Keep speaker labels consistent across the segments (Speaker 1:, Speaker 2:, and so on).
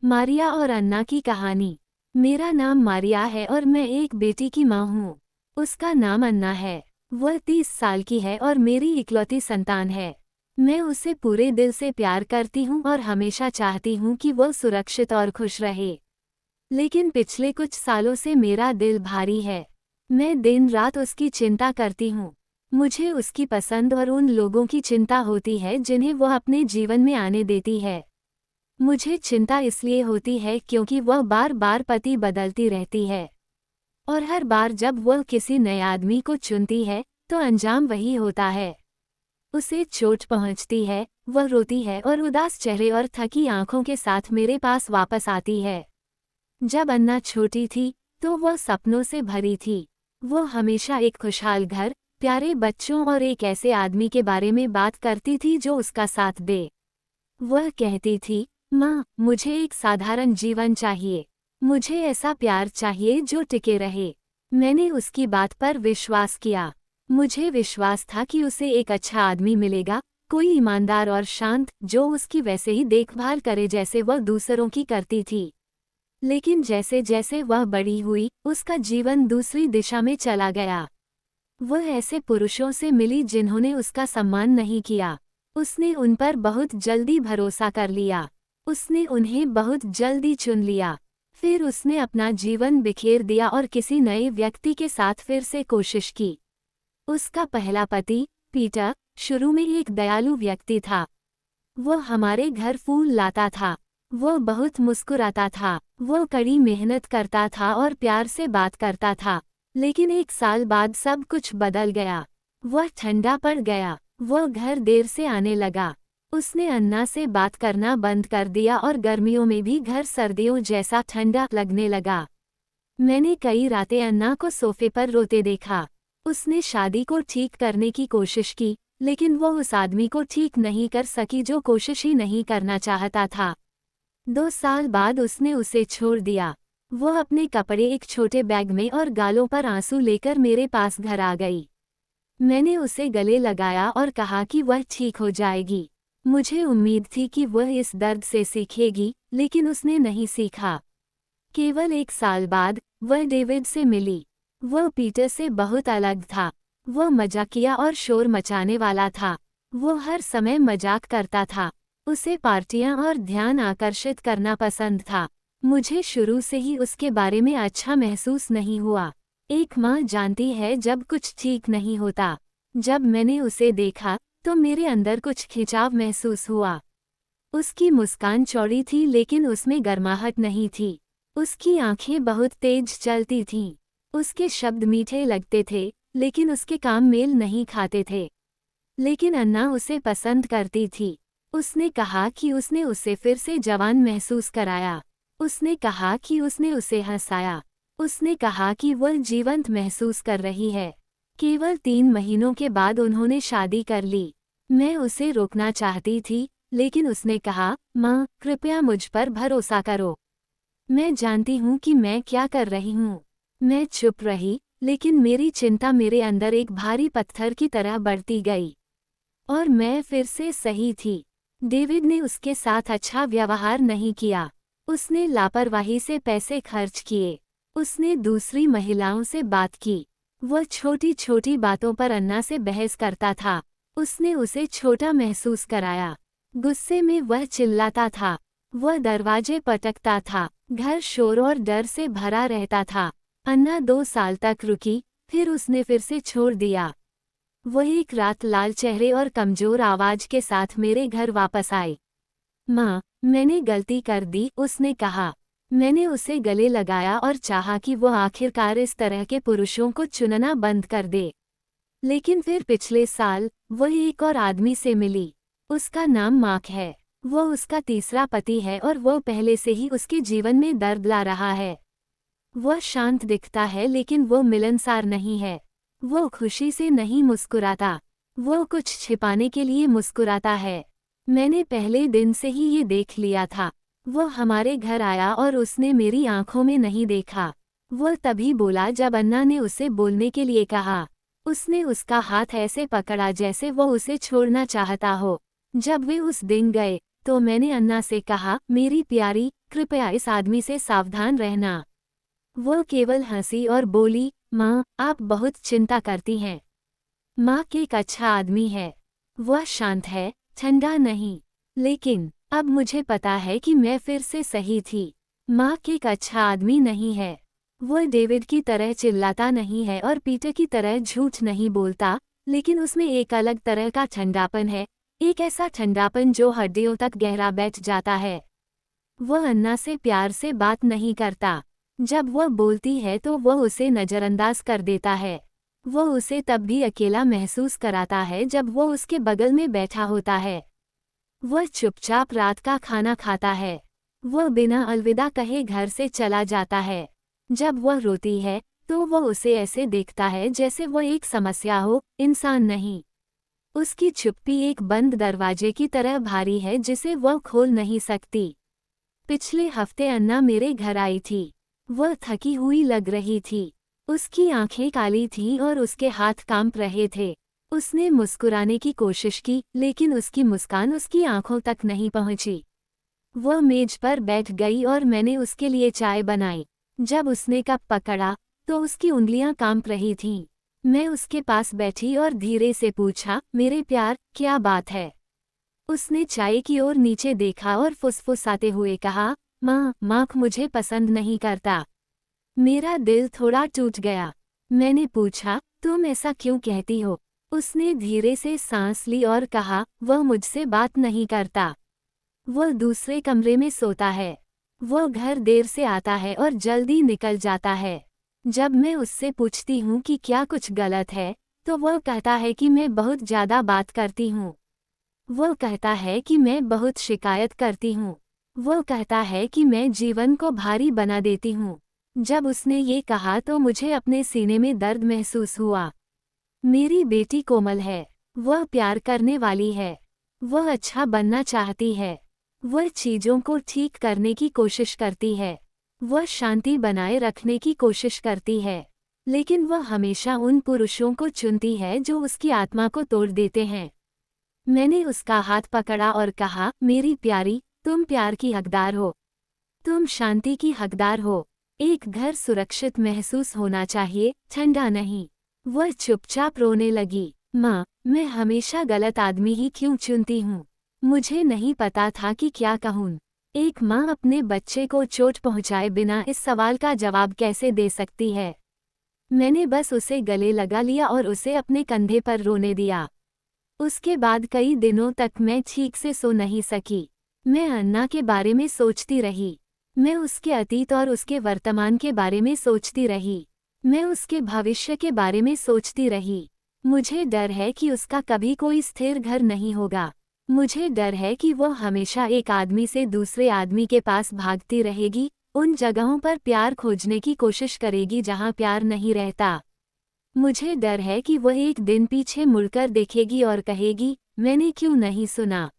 Speaker 1: मारिया और अन्ना की कहानी। मेरा नाम मारिया है और मैं एक बेटी की माँ हूँ। उसका नाम अन्ना है। वह 30 साल की है और मेरी इकलौती संतान है। मैं उसे पूरे दिल से प्यार करती हूँ और हमेशा चाहती हूँ कि वह सुरक्षित और खुश रहे। लेकिन पिछले कुछ सालों से मेरा दिल भारी है। मैं दिन रात उसकी चिंता करती हूँ। मुझे उसकी पसंद और उन लोगों की चिंता होती है जिन्हें वह अपने जीवन में आने देती है। मुझे चिंता इसलिए होती है क्योंकि वह बार बार पति बदलती रहती है और हर बार जब वह किसी नए आदमी को चुनती है तो अंजाम वही होता है। उसे चोट पहुंचती है, वह रोती है और उदास चेहरे और थकी आंखों के साथ मेरे पास वापस आती है। जब अन्ना छोटी थी तो वह सपनों से भरी थी। वह हमेशा एक खुशहाल घर, प्यारे बच्चों और एक ऐसे आदमी के बारे में बात करती थी जो उसका साथ दे। वह कहती थी, माँ, मुझे एक साधारण जीवन चाहिए। मुझे ऐसा प्यार चाहिए जो टिके रहे। मैंने उसकी बात पर विश्वास किया। मुझे विश्वास था कि उसे एक अच्छा आदमी मिलेगा, कोई ईमानदार और शांत, जो उसकी वैसे ही देखभाल करे जैसे वह दूसरों की करती थी। लेकिन जैसे जैसे वह बड़ी हुई, उसका जीवन दूसरी दिशा में चला गया। वह ऐसे पुरुषों से मिली जिन्होंने उसका सम्मान नहीं किया। उसने उन पर बहुत जल्दी भरोसा कर लिया। उसने उन्हें बहुत जल्दी चुन लिया। फिर उसने अपना जीवन बिखेर दिया और किसी नए व्यक्ति के साथ फिर से कोशिश की। उसका पहला पति, पीटर, शुरू में एक दयालु व्यक्ति था। वह हमारे घर फूल लाता था। वह बहुत मुस्कुराता था। वह कड़ी मेहनत करता था और प्यार से बात करता था। लेकिन 1 साल बाद सब कुछ बदल गया। वह ठंडा पड़ गया। वह घर देर से आने लगा। उसने अन्ना से बात करना बंद कर दिया और गर्मियों में भी घर सर्दियों जैसा ठंडा लगने लगा। मैंने कई रातें अन्ना को सोफे पर रोते देखा। उसने शादी को ठीक करने की कोशिश की, लेकिन वह उस आदमी को ठीक नहीं कर सकी जो कोशिश ही नहीं करना चाहता था। 2 साल बाद उसने उसे छोड़ दिया। वह अपने कपड़े एक छोटे बैग में और गालों पर आंसू लेकर मेरे पास घर आ गई। मैंने उसे गले लगाया और कहा कि वह ठीक हो जाएगी। मुझे उम्मीद थी कि वह इस दर्द से सीखेगी, लेकिन उसने नहीं सीखा। केवल 1 साल बाद वह डेविड से मिली। वह पीटर से बहुत अलग था। वह मजाकिया और शोर मचाने वाला था। वह हर समय मजाक करता था। उसे पार्टियां और ध्यान आकर्षित करना पसंद था। मुझे शुरू से ही उसके बारे में अच्छा महसूस नहीं हुआ। एक माँ जानती है जब कुछ ठीक नहीं होता। जब मैंने उसे देखा तो मेरे अंदर कुछ खिंचाव महसूस हुआ। उसकी मुस्कान चौड़ी थी लेकिन उसमें गर्माहट नहीं थी। उसकी आंखें बहुत तेज चलती थीं। उसके शब्द मीठे लगते थे, लेकिन उसके काम मेल नहीं खाते थे। लेकिन अन्ना उसे पसंद करती थी। उसने कहा कि उसने उसे फिर से जवान महसूस कराया। उसने कहा कि उसने उसे हंसाया। उसने कहा कि वह जीवंत महसूस कर रही है। केवल 3 महीनों के बाद उन्होंने शादी कर ली। मैं उसे रोकना चाहती थी, लेकिन उसने कहा, माँ, कृपया मुझ पर भरोसा करो। मैं जानती हूँ कि मैं क्या कर रही हूँ। मैं चुप रही, लेकिन मेरी चिंता मेरे अंदर एक भारी पत्थर की तरह बढ़ती गई। और मैं फिर से सही थी। डेविड ने उसके साथ अच्छा व्यवहार नहीं किया। उसने लापरवाही से पैसे खर्च किए। उसने दूसरी महिलाओं से बात की। वह छोटी छोटी बातों पर अन्ना से बहस करता था। उसने उसे छोटा महसूस कराया। गुस्से में वह चिल्लाता था। वह दरवाजे पटकता था। घर शोर और डर से भरा रहता था। अन्ना 2 साल तक रुकी, फिर उसने फिर से छोड़ दिया। वह एक रात लाल चेहरे और कमजोर आवाज के साथ मेरे घर वापस आई। माँ, मैंने गलती कर दी, उसने कहा। मैंने उसे गले लगाया और चाहा कि वह आखिरकार इस तरह के पुरुषों को चुनना बंद कर दे। लेकिन फिर पिछले साल वह एक और आदमी से मिली। उसका नाम मार्क है। वह उसका तीसरा पति है और वह पहले से ही उसके जीवन में दर्द ला रहा है। वह शांत दिखता है लेकिन वह मिलनसार नहीं है। वह खुशी से नहीं मुस्कुराता। वह कुछ छिपाने के लिए मुस्कुराता है। मैंने पहले दिन से ही ये देख लिया था। वह हमारे घर आया और उसने मेरी आंखों में नहीं देखा। वह तभी बोला जब अन्ना ने उसे बोलने के लिए कहा। उसने उसका हाथ ऐसे पकड़ा जैसे वह उसे छोड़ना चाहता हो। जब वे उस दिन गए तो मैंने अन्ना से कहा, मेरी प्यारी, कृपया इस आदमी से सावधान रहना। वो केवल हंसी और बोली, माँ, आप बहुत चिंता करती हैं। माँ एक अच्छा आदमी है। वह शांत है, ठंडा नहीं। लेकिन अब मुझे पता है कि मैं फिर से सही थी। माँ एक अच्छा आदमी नहीं है। वह डेविड की तरह चिल्लाता नहीं है और पीटर की तरह झूठ नहीं बोलता, लेकिन उसमें एक अलग तरह का ठंडापन है, एक ऐसा ठंडापन जो हड्डियों तक गहरा बैठ जाता है। वह अन्ना से प्यार से बात नहीं करता। जब वह बोलती है तो वह उसे नज़रअंदाज कर देता है। वह उसे तब भी अकेला महसूस कराता है जब वह उसके बगल में बैठा होता है। वह चुपचाप रात का खाना खाता है। वह बिना अलविदा कहे घर से चला जाता है। जब वह रोती है तो वह उसे ऐसे देखता है जैसे वह एक समस्या हो, इंसान नहीं। उसकी चुप्पी एक बंद दरवाजे की तरह भारी है जिसे वह खोल नहीं सकती। पिछले हफ्ते अन्ना मेरे घर आई थी। वह थकी हुई लग रही थी। उसकी आंखें काली थीं और उसके हाथ कांप रहे थे। उसने मुस्कुराने की कोशिश की, लेकिन उसकी मुस्कान उसकी आंखों तक नहीं पहुंची। वह मेज पर बैठ गई और मैंने उसके लिए चाय बनाई। जब उसने कप पकड़ा तो उसकी उंगलियां कांप रही थीं। मैं उसके पास बैठी और धीरे से पूछा, मेरे प्यार, क्या बात है? उसने चाय की ओर नीचे देखा और फुसफुसाते हुए कहा, माँ, मार्क मुझे पसंद नहीं करता। मेरा दिल थोड़ा टूट गया। मैंने पूछा, तुम ऐसा क्यों कहती हो? उसने धीरे से सांस ली और कहा, वह मुझसे बात नहीं करता। वह दूसरे कमरे में सोता है। वह घर देर से आता है और जल्दी निकल जाता है। जब मैं उससे पूछती हूँ कि क्या कुछ गलत है, तो वह कहता है कि मैं बहुत ज़्यादा बात करती हूँ। वह कहता है कि मैं बहुत शिकायत करती हूँ। वह कहता है कि मैं जीवन को भारी बना देती हूँ। जब उसने ये कहा तो मुझे अपने सीने में दर्द महसूस हुआ। मेरी बेटी कोमल है। वह प्यार करने वाली है। वह अच्छा बनना चाहती है। वह चीज़ों को ठीक करने की कोशिश करती है। वह शांति बनाए रखने की कोशिश करती है। लेकिन वह हमेशा उन पुरुषों को चुनती है जो उसकी आत्मा को तोड़ देते हैं। मैंने उसका हाथ पकड़ा और कहा, मेरी प्यारी, तुम प्यार की हकदार हो। तुम शांति की हकदार हो। एक घर सुरक्षित महसूस होना चाहिए, ठंडा नहीं। वह चुपचाप रोने लगी। माँ, मैं हमेशा गलत आदमी ही क्यों चुनती हूँ? मुझे नहीं पता था कि क्या कहूँ। एक माँ अपने बच्चे को चोट पहुँचाए बिना इस सवाल का जवाब कैसे दे सकती है? मैंने बस उसे गले लगा लिया और उसे अपने कंधे पर रोने दिया। उसके बाद कई दिनों तक मैं ठीक से सो नहीं सकी। मैं अन्ना के बारे में सोचती रही। मैं उसके अतीत और उसके वर्तमान के बारे में सोचती रही। मैं उसके भविष्य के बारे में सोचती रही। मुझे डर है कि उसका कभी कोई स्थिर घर नहीं होगा। मुझे डर है कि वह हमेशा एक आदमी से दूसरे आदमी के पास भागती रहेगी, उन जगहों पर प्यार खोजने की कोशिश करेगी जहां प्यार नहीं रहता। मुझे डर है कि वह एक दिन पीछे मुड़कर देखेगी और कहेगी, मैंने क्यों नहीं सुना?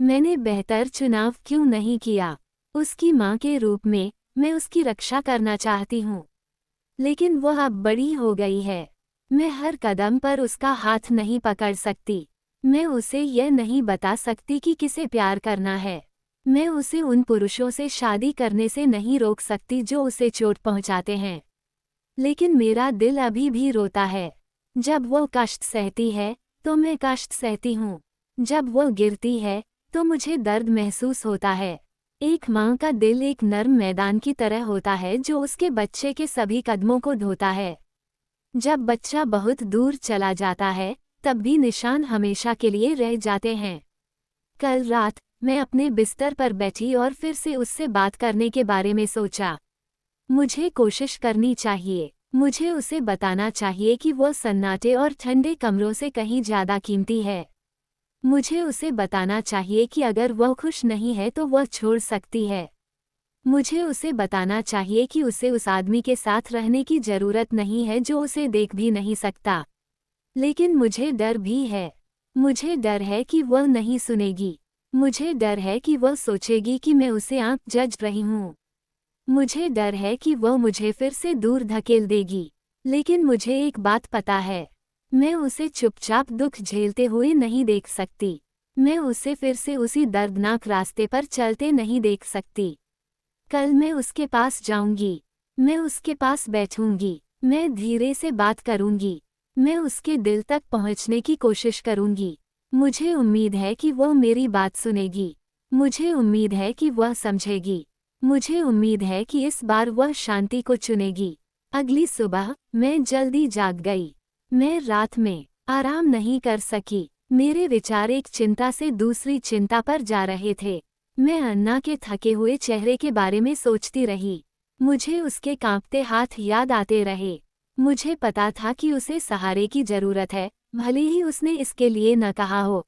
Speaker 1: मैंने बेहतर चुनाव क्यों नहीं किया? उसकी माँ के रूप में, मैं उसकी रक्षा करना चाहती हूँ। लेकिन वह अब बड़ी हो गई है। मैं हर कदम पर उसका हाथ नहीं पकड़ सकती। मैं उसे यह नहीं बता सकती कि किसे प्यार करना है। मैं उसे उन पुरुषों से शादी करने से नहीं रोक सकती जो उसे चोट पहुँचाते हैं। लेकिन मेरा दिल अभी भी रोता है। जब वो कष्ट सहती है, तो मैं कष्ट सहती हूँ। जब वो गिरती है, तो मुझे दर्द महसूस होता है। एक माँ का दिल एक नर्म मैदान की तरह होता है जो उसके बच्चे के सभी कदमों को धोता है। जब बच्चा बहुत दूर चला जाता है, तब भी निशान हमेशा के लिए रह जाते हैं। कल रात, मैं अपने बिस्तर पर बैठी और फिर से उससे बात करने के बारे में सोचा। मुझे कोशिश करनी चाहिए। मुझे उसे बताना चाहिए कि वो सन्नाटे और ठंडे कमरों से कहीं ज़्यादा कीमती है। मुझे उसे बताना चाहिए कि अगर वह खुश नहीं है तो वह छोड़ सकती है। मुझे उसे बताना चाहिए कि उसे उस आदमी के साथ रहने की ज़रूरत नहीं है जो उसे देख भी नहीं सकता। लेकिन मुझे डर भी है। मुझे डर है कि वह नहीं सुनेगी। मुझे डर है कि वह सोचेगी कि मैं उसे आंख जज रही हूँ। मुझे डर है कि वह मुझे फिर से दूर धकेल देगी। लेकिन मुझे एक बात पता है, मैं उसे चुपचाप दुख झेलते हुए नहीं देख सकती। मैं उसे फिर से उसी दर्दनाक रास्ते पर चलते नहीं देख सकती। कल मैं उसके पास जाऊंगी। मैं उसके पास बैठूंगी। मैं धीरे से बात करूंगी। मैं उसके दिल तक पहुंचने की कोशिश करूंगी। मुझे उम्मीद है कि वह मेरी बात सुनेगी। मुझे उम्मीद है कि वह समझेगी। मुझे उम्मीद है कि इस बार वह शांति को चुनेगी। अगली सुबह मैं जल्दी जाग गई। मैं रात में आराम नहीं कर सकी। मेरे विचार एक चिंता से दूसरी चिंता पर जा रहे थे। मैं अन्ना के थके हुए चेहरे के बारे में सोचती रही। मुझे उसके कांपते हाथ याद आते रहे। मुझे पता था कि उसे सहारे की जरूरत है, भले ही उसने इसके लिए न कहा हो।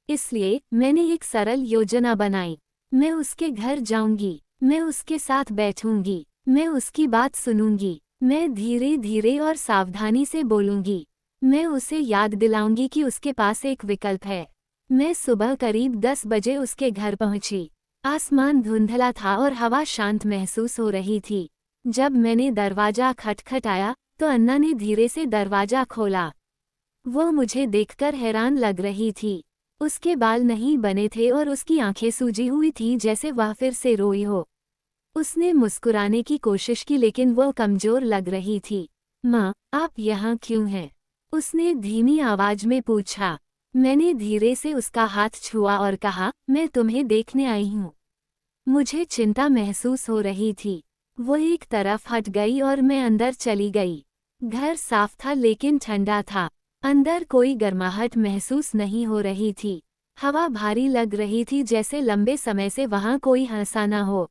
Speaker 1: इसलिए मैंने एक सरल योजना बनाई। मैं उसके घर जाऊंगी। मैं उसके साथ बैठूंगी। मैं उसकी बात सुनूंगी। मैं धीरे धीरे और सावधानी से बोलूंगी। मैं उसे याद दिलाऊंगी कि उसके पास एक विकल्प है। मैं सुबह करीब 10 बजे उसके घर पहुंची। आसमान धुंधला था और हवा शांत महसूस हो रही थी। जब मैंने दरवाजा खटखटाया तो अन्ना ने धीरे से दरवाजा खोला। वो मुझे देखकर हैरान लग रही थी। उसके बाल नहीं बने थे और उसकी आंखें सूजी हुई थीं जैसे वह फिर से रोई हो। उसने मुस्कुराने की कोशिश की लेकिन वो कमजोर लग रही थी। माँ, आप यहाँ क्यों हैं? उसने धीमी आवाज में पूछा। मैंने धीरे से उसका हाथ छुआ और कहा, मैं तुम्हें देखने आई हूँ। मुझे चिंता महसूस हो रही थी। वो एक तरफ हट गई और मैं अंदर चली गई। घर साफ था लेकिन ठंडा था। अंदर कोई गर्माहट महसूस नहीं हो रही थी। हवा भारी लग रही थी जैसे लंबे समय से वहाँ कोई हंसा न हो।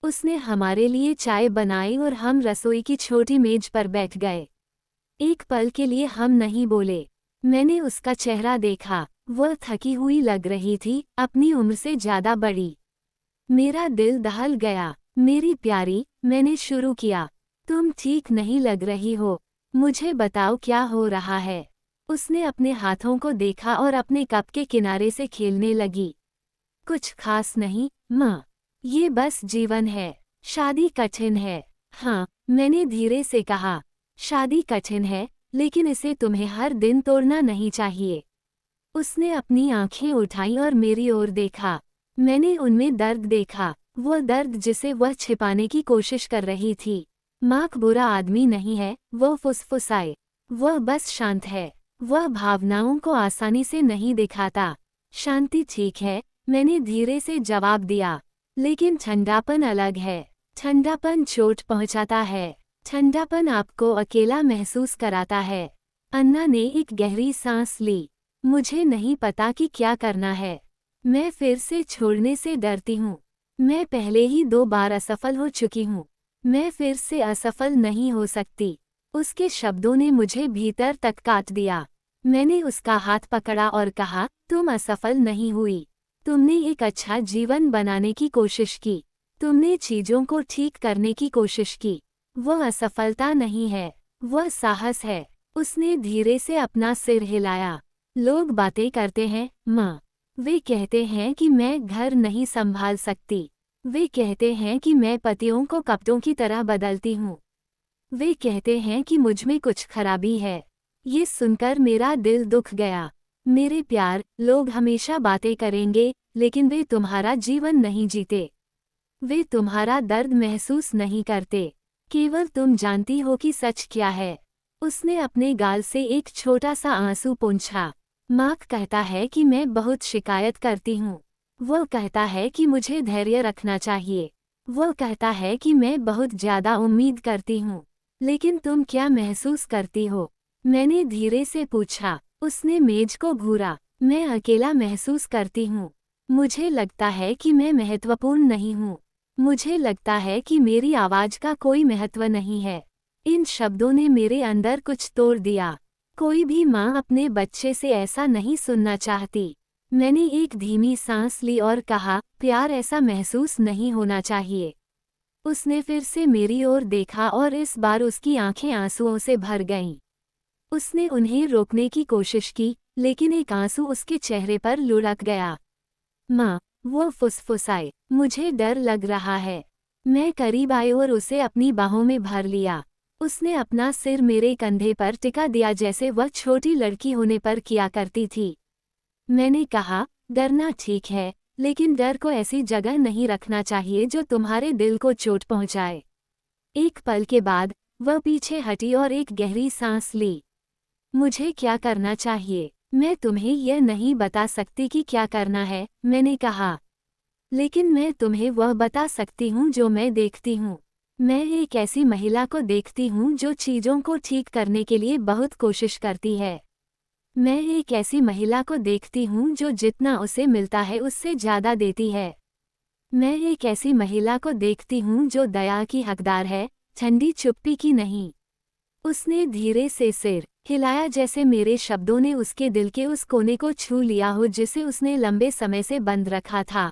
Speaker 1: उसने हमारे लिए चाय बनाई और हम रसोई की छोटी मेज पर बैठ गए। एक पल के लिए हम नहीं बोले। मैंने उसका चेहरा देखा। वह थकी हुई लग रही थी, अपनी उम्र से ज्यादा बड़ी। मेरा दिल दहल गया। मेरी प्यारी, मैंने शुरू किया, तुम ठीक नहीं लग रही हो। मुझे बताओ क्या हो रहा है। उसने अपने हाथों को देखा और अपने कप के किनारे से खेलने लगी। कुछ खास नहीं, माँ। ये बस जीवन है। शादी कठिन है। हाँ, मैंने धीरे से कहा। शादी कठिन है, लेकिन इसे तुम्हें हर दिन तोड़ना नहीं चाहिए। उसने अपनी आंखें उठाई और मेरी ओर देखा। मैंने उनमें दर्द देखा, वो दर्द जिसे वह छिपाने की कोशिश कर रही थी। मार्क बुरा आदमी नहीं है, वो फुसफुसाए। वह बस शांत है। वह भावनाओं को आसानी से नहीं दिखाता। शांति ठीक है, मैंने धीरे से जवाब दिया। लेकिन ठंडापन अलग है। ठंडापन चोट पहुंचाता है। ठंडापन आपको अकेला महसूस कराता है। अन्ना ने एक गहरी सांस ली। मुझे नहीं पता कि क्या करना है। मैं फिर से छोड़ने से डरती हूँ। मैं पहले ही 2 बार असफल हो चुकी हूँ। मैं फिर से असफल नहीं हो सकती। उसके शब्दों ने मुझे भीतर तक काट दिया। मैंने उसका हाथ पकड़ा और कहा, तुम असफल नहीं हुई। तुमने एक अच्छा जीवन बनाने की कोशिश की। तुमने चीजों को ठीक करने की कोशिश की। वह असफलता नहीं है, वह साहस है। उसने धीरे से अपना सिर हिलाया। लोग बातें करते हैं, माँ। वे कहते हैं कि मैं घर नहीं संभाल सकती। वे कहते हैं कि मैं पतियों को कपड़ों की तरह बदलती हूँ। वे कहते हैं कि मुझमें कुछ खराबी है। ये सुनकर मेरा दिल दुख गया। मेरे प्यार, लोग हमेशा बातें करेंगे, लेकिन वे तुम्हारा जीवन नहीं जीते। वे तुम्हारा दर्द महसूस नहीं करते। केवल तुम जानती हो कि सच क्या है। उसने अपने गाल से एक छोटा सा आंसू पोंछा। मार्क कहता है कि मैं बहुत शिकायत करती हूँ। वह कहता है कि मुझे धैर्य रखना चाहिए। वह कहता है कि मैं बहुत ज्यादा उम्मीद करती हूँ। लेकिन तुम क्या महसूस करती हो? मैंने धीरे से पूछा। उसने मेज को घूरा। मैं अकेला महसूस करती हूँ। मुझे लगता है कि मैं महत्वपूर्ण नहीं हूँ। मुझे लगता है कि मेरी आवाज का कोई महत्व नहीं है। इन शब्दों ने मेरे अंदर कुछ तोड़ दिया। कोई भी माँ अपने बच्चे से ऐसा नहीं सुनना चाहती। मैंने एक धीमी सांस ली और कहा, प्यार ऐसा महसूस नहीं होना चाहिए। उसने फिर से मेरी ओर देखा और इस बार उसकी आंखें आंसुओं से भर गईं। उसने उन्हें रोकने की कोशिश की, लेकिन एक आंसू उसके चेहरे पर लुढ़क गया। माँ, वो फुसफुसाए, मुझे डर लग रहा है। मैं करीब आई और उसे अपनी बाहों में भर लिया। उसने अपना सिर मेरे कंधे पर टिका दिया जैसे वह छोटी लड़की होने पर किया करती थी। मैंने कहा, डरना ठीक है, लेकिन डर को ऐसी जगह नहीं रखना चाहिए जो तुम्हारे दिल को चोट पहुंचाए। एक पल के बाद वह पीछे हटी और एक गहरी सांस ली। मुझे क्या करना चाहिए? मैं तुम्हें यह नहीं बता सकती कि क्या करना है, मैंने कहा। लेकिन मैं तुम्हें वह बता सकती हूँ जो मैं देखती हूँ। मैं एक ऐसी महिला को देखती हूँ जो चीज़ों को ठीक करने के लिए बहुत कोशिश करती है। मैं एक ऐसी महिला को देखती हूँ जो जितना उसे मिलता है उससे ज़्यादा देती है। मैं एक ऐसी महिला को देखती हूँ जो दया की हकदार है, ठंडी चुप्पी की नहीं। उसने धीरे से सिर हिलाया जैसे मेरे शब्दों ने उसके दिल के उस कोने को छू लिया हो जिसे उसने लंबे समय से बंद रखा था।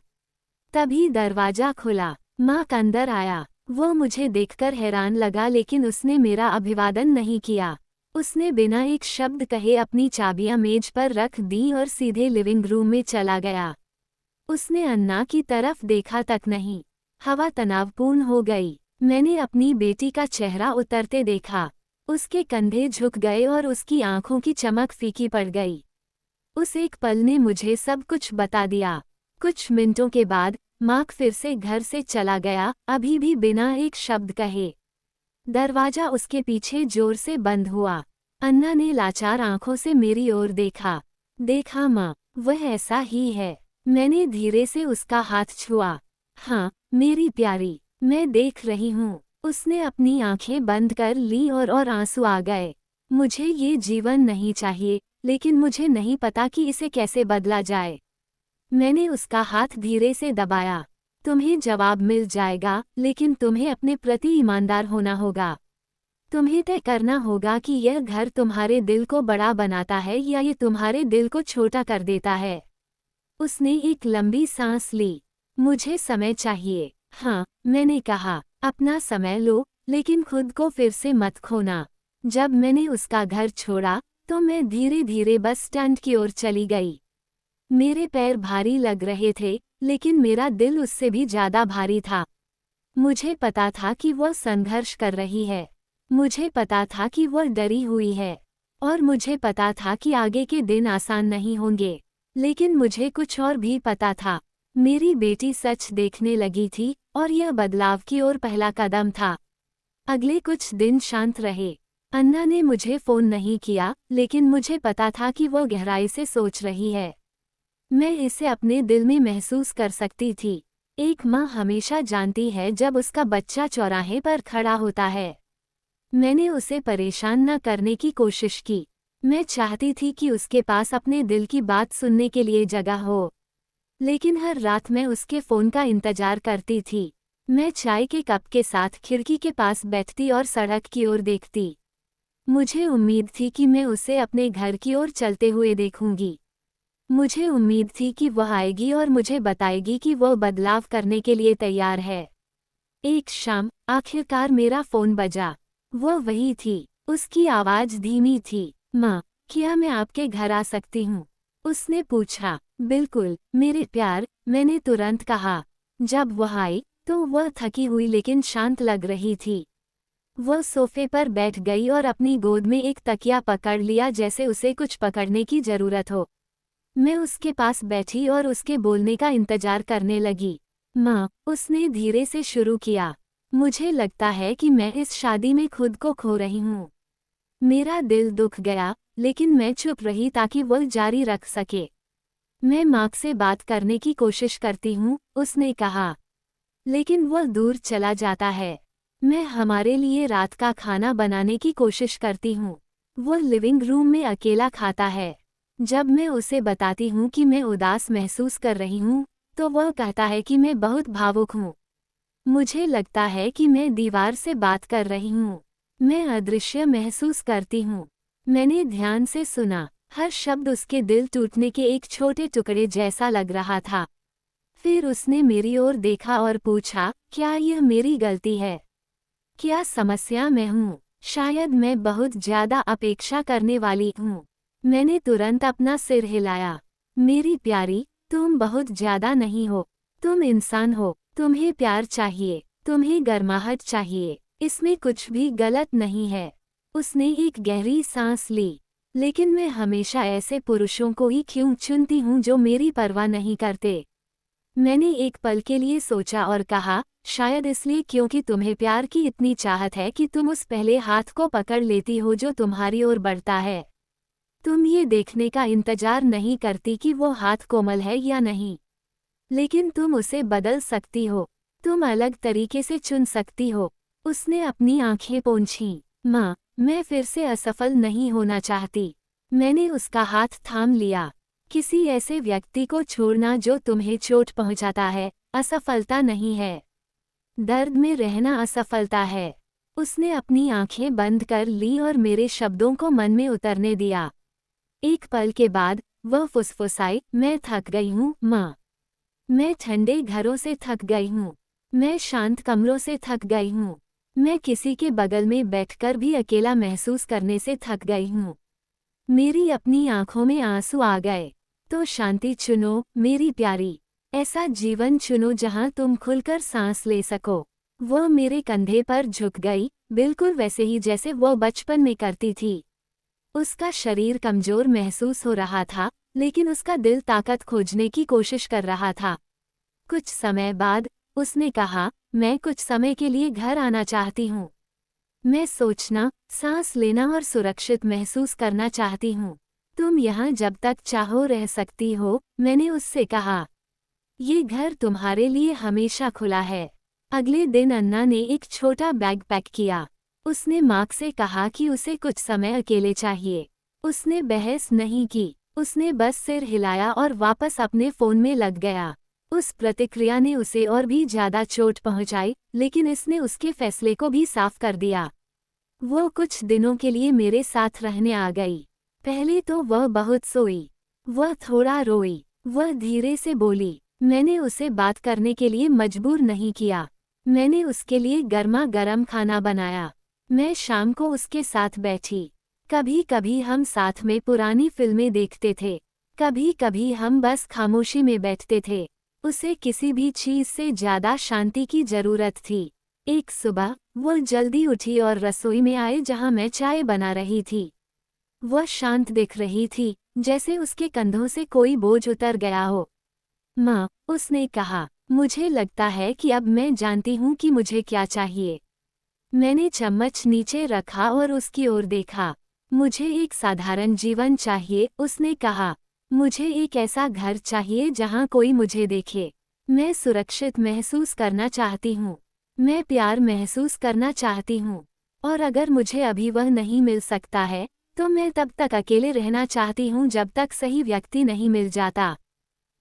Speaker 1: तभी दरवाजा खुला। मार्क अंदर आया। वो मुझे देखकर हैरान लगा लेकिन उसने मेरा अभिवादन नहीं किया। उसने बिना एक शब्द कहे अपनी चाबियां मेज पर रख दी और सीधे लिविंग रूम में चला गया। उसने अन्ना की तरफ देखा तक नहीं। हवा तनावपूर्ण हो गई। मैंने अपनी बेटी का चेहरा उतरते देखा। उसके कंधे झुक गए और उसकी आंखों की चमक फीकी पड़ गई। उस एक पल ने मुझे सब कुछ बता दिया। कुछ मिनटों के बाद मार्क फिर से घर से चला गया, अभी भी बिना एक शब्द कहे। दरवाजा उसके पीछे जोर से बंद हुआ। अन्ना ने लाचार आंखों से मेरी ओर देखा। देखा माँ, वह ऐसा ही है। मैंने धीरे से उसका हाथ छुआ। हाँ मेरी प्यारी, मैं देख रही हूँ। उसने अपनी आंखें बंद कर ली और आंसू आ गए। मुझे ये जीवन नहीं चाहिए, लेकिन मुझे नहीं पता कि इसे कैसे बदला जाए। मैंने उसका हाथ धीरे से दबाया। तुम्हें जवाब मिल जाएगा, लेकिन तुम्हें अपने प्रति ईमानदार होना होगा। तुम्हें तय करना होगा कि यह घर तुम्हारे दिल को बड़ा बनाता है या ये तुम्हारे दिल को छोटा कर देता है। उसने एक लंबी सांस ली। मुझे समय चाहिए। हाँ, मैंने कहा, अपना समय लो, लेकिन खुद को फिर से मत खोना। जब मैंने उसका घर छोड़ा, तो मैं धीरे धीरे बस स्टैंड की ओर चली गई। मेरे पैर भारी लग रहे थे, लेकिन मेरा दिल उससे भी ज्यादा भारी था। मुझे पता था कि वह संघर्ष कर रही है। मुझे पता था कि वह डरी हुई है। और मुझे पता था कि आगे के दिन आसान नहीं होंगे। लेकिन मुझे कुछ और भी पता था। मेरी बेटी सच देखने लगी थी, और यह बदलाव की ओर पहला कदम था। अगले कुछ दिन शांत रहे। अन्ना ने मुझे फ़ोन नहीं किया, लेकिन मुझे पता था कि वह गहराई से सोच रही है। मैं इसे अपने दिल में महसूस कर सकती थी। एक माँ हमेशा जानती है जब उसका बच्चा चौराहे पर खड़ा होता है। मैंने उसे परेशान न करने की कोशिश की। मैं चाहती थी कि उसके पास अपने दिल की बात सुनने के लिए जगह हो। लेकिन हर रात मैं उसके फ़ोन का इंतजार करती थी। मैं चाय के कप के साथ खिड़की के पास बैठती और सड़क की ओर देखती। मुझे उम्मीद थी कि मैं उसे अपने घर की ओर चलते हुए देखूंगी। मुझे उम्मीद थी कि वह आएगी और मुझे बताएगी कि वह बदलाव करने के लिए तैयार है। एक शाम, आखिरकार मेरा फ़ोन बजा। वह वही थी। उसकी आवाज़ धीमी थी। माँ, क्या मैं आपके घर आ सकती हूँ? उसने पूछा। बिल्कुल, मेरे प्यार, मैंने तुरंत कहा। जब वह आई, तो वह थकी हुई लेकिन शांत लग रही थी। वह सोफे पर बैठ गई और अपनी गोद में एक तकिया पकड़ लिया जैसे उसे कुछ पकड़ने की जरूरत हो। मैं उसके पास बैठी और उसके बोलने का इंतजार करने लगी। माँ, उसने धीरे से शुरू किया। मुझे लगता है कि मैं इस शादी में खुद को खो रही हूँ। मेरा दिल दुख गया, लेकिन मैं चुप रही ताकि वह जारी रख सके। मैं मार्क से बात करने की कोशिश करती हूँ, उसने कहा। लेकिन वह दूर चला जाता है। मैं हमारे लिए रात का खाना बनाने की कोशिश करती हूँ। वह लिविंग रूम में अकेला खाता है। जब मैं उसे बताती हूँ कि मैं उदास महसूस कर रही हूँ, तो वह कहता है कि मैं बहुत भावुक हूँ। मुझे लगता है कि मैं दीवार से बात कर रही हूँ। मैं अदृश्य महसूस करती हूँ। मैंने ध्यान से सुना। हर शब्द उसके दिल टूटने के एक छोटे टुकड़े जैसा लग रहा था। फिर उसने मेरी ओर देखा और पूछा, क्या यह मेरी गलती है? क्या समस्या मैं हूँ? शायद मैं बहुत ज्यादा अपेक्षा करने वाली हूँ। मैंने तुरंत अपना सिर हिलाया। मेरी प्यारी, तुम बहुत ज्यादा नहीं हो। तुम इंसान हो। तुम्हें प्यार चाहिए। तुम्हें गर्माहट चाहिए। इसमें कुछ भी गलत नहीं है। उसने एक गहरी सांस ली। लेकिन मैं हमेशा ऐसे पुरुषों को ही क्यों चुनती हूँ जो मेरी परवाह नहीं करते। मैंने एक पल के लिए सोचा और कहा, शायद इसलिए क्योंकि तुम्हें प्यार की इतनी चाहत है कि तुम उस पहले हाथ को पकड़ लेती हो जो तुम्हारी ओर बढ़ता है। तुम ये देखने का इंतजार नहीं करती कि वो हाथ कोमल है या नहीं, लेकिन तुम उसे बदल सकती हो। तुम अलग तरीके से चुन सकती हो। उसने अपनी आंखें पोंछीं। माँ, मैं फिर से असफल नहीं होना चाहती। मैंने उसका हाथ थाम लिया। किसी ऐसे व्यक्ति को छोड़ना जो तुम्हें चोट पहुंचाता है, असफलता नहीं है। दर्द में रहना असफलता है। उसने अपनी आंखें बंद कर ली और मेरे शब्दों को मन में उतरने दिया। एक पल के बाद वह फुसफुसाई, मैं थक गई हूँ माँ। मैं ठंडे घरों से थक गई हूँ। मैं शांत कमरों से थक गई हूँ। मैं किसी के बगल में बैठकर भी अकेला महसूस करने से थक गई हूँ। मेरी अपनी आंखों में आंसू आ गए। तो शांति चुनो मेरी प्यारी। ऐसा जीवन चुनो जहां तुम खुलकर सांस ले सको। वह मेरे कंधे पर झुक गई, बिल्कुल वैसे ही जैसे वह बचपन में करती थी। उसका शरीर कमजोर महसूस हो रहा था, लेकिन उसका दिल ताकत खोजने की कोशिश कर रहा था। कुछ समय बाद उसने कहा, मैं कुछ समय के लिए घर आना चाहती हूँ। मैं सोचना, सांस लेना और सुरक्षित महसूस करना चाहती हूँ। तुम यहाँ जब तक चाहो रह सकती हो, मैंने उससे कहा। ये घर तुम्हारे लिए हमेशा खुला है। अगले दिन अन्ना ने एक छोटा बैग पैक किया। उसने मार्क से कहा कि उसे कुछ समय अकेले चाहिए। उसने बहस नहीं की। उसने बस सिर हिलाया और वापस अपने फोन में लग गया। उस प्रतिक्रिया ने उसे और भी ज्यादा चोट पहुंचाई, लेकिन इसने उसके फैसले को भी साफ कर दिया। वो कुछ दिनों के लिए मेरे साथ रहने आ गई। पहले तो वह बहुत सोई। वह थोड़ा रोई। वह धीरे से बोली। मैंने उसे बात करने के लिए मजबूर नहीं किया। मैंने उसके लिए गर्मा गर्म खाना बनाया। मैं शाम को उसके साथ बैठी। कभी कभी हम साथ में पुरानी फिल्में देखते थे। कभी कभी हम बस खामोशी में बैठते थे। उसे किसी भी चीज से ज्यादा शांति की जरूरत थी। एक सुबह वो जल्दी उठी और रसोई में आए जहां मैं चाय बना रही थी। वह शांत दिख रही थी, जैसे उसके कंधों से कोई बोझ उतर गया हो। माँ, उसने कहा, मुझे लगता है कि अब मैं जानती हूँ कि मुझे क्या चाहिए। मैंने चम्मच नीचे रखा और उसकी ओर देखा। मुझे एक साधारण जीवन चाहिए, उसने कहा। मुझे एक ऐसा घर चाहिए जहाँ कोई मुझे देखे। मैं सुरक्षित महसूस करना चाहती हूँ। मैं प्यार महसूस करना चाहती हूँ। और अगर मुझे अभी वह नहीं मिल सकता है, तो मैं तब तक अकेले रहना चाहती हूँ जब तक सही व्यक्ति नहीं मिल जाता।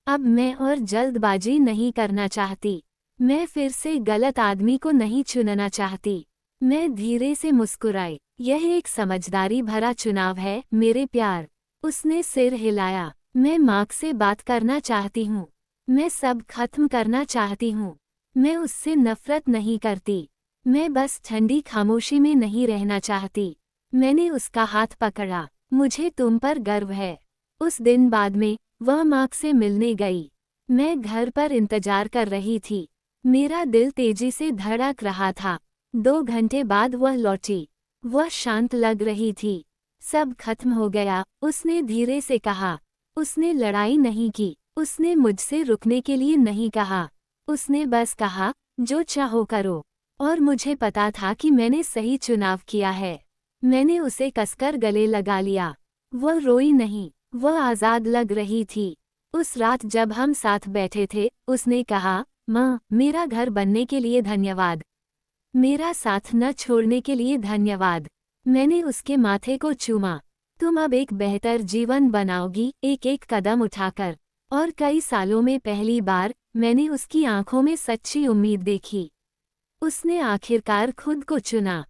Speaker 1: अब मैं और जल्दबाजी नहीं करना चाहती। मैं फिर से गलत आदमी को नहीं चुनना चाहती। मैं धीरे से मुस्कुराई। यह एक समझदारी भरा चुनाव है मेरे प्यार। उसने सिर हिलाया। मैं मार्क से बात करना चाहती हूँ। मैं सब खत्म करना चाहती हूँ। मैं उससे नफरत नहीं करती। मैं बस ठंडी खामोशी में नहीं रहना चाहती। मैंने उसका हाथ पकड़ा। मुझे तुम पर गर्व है। उस दिन बाद में वह मार्क से मिलने गई। मैं घर पर इंतजार कर रही थी। मेरा दिल तेजी से धड़क रहा था। 2 घंटे बाद वह लौटी। वह शांत लग रही थी। सब खत्म हो गया, उसने धीरे से कहा। उसने लड़ाई नहीं की। उसने मुझसे रुकने के लिए नहीं कहा। उसने बस कहा, जो चाहो करो। और मुझे पता था कि मैंने सही चुनाव किया है। मैंने उसे कसकर गले लगा लिया। वह रोई नहीं। वह आज़ाद लग रही थी। उस रात जब हम साथ बैठे थे, उसने कहा, माँ, मेरा घर बनने के लिए धन्यवाद। मेरा साथ न छोड़ने के लिए धन्यवाद। मैंने उसके माथे को चूमा। तुम अब एक बेहतर जीवन बनाओगी, एक एक कदम उठाकर। और कई सालों में पहली बार मैंने उसकी आंखों में सच्ची उम्मीद देखी। उसने आखिरकार खुद को चुना।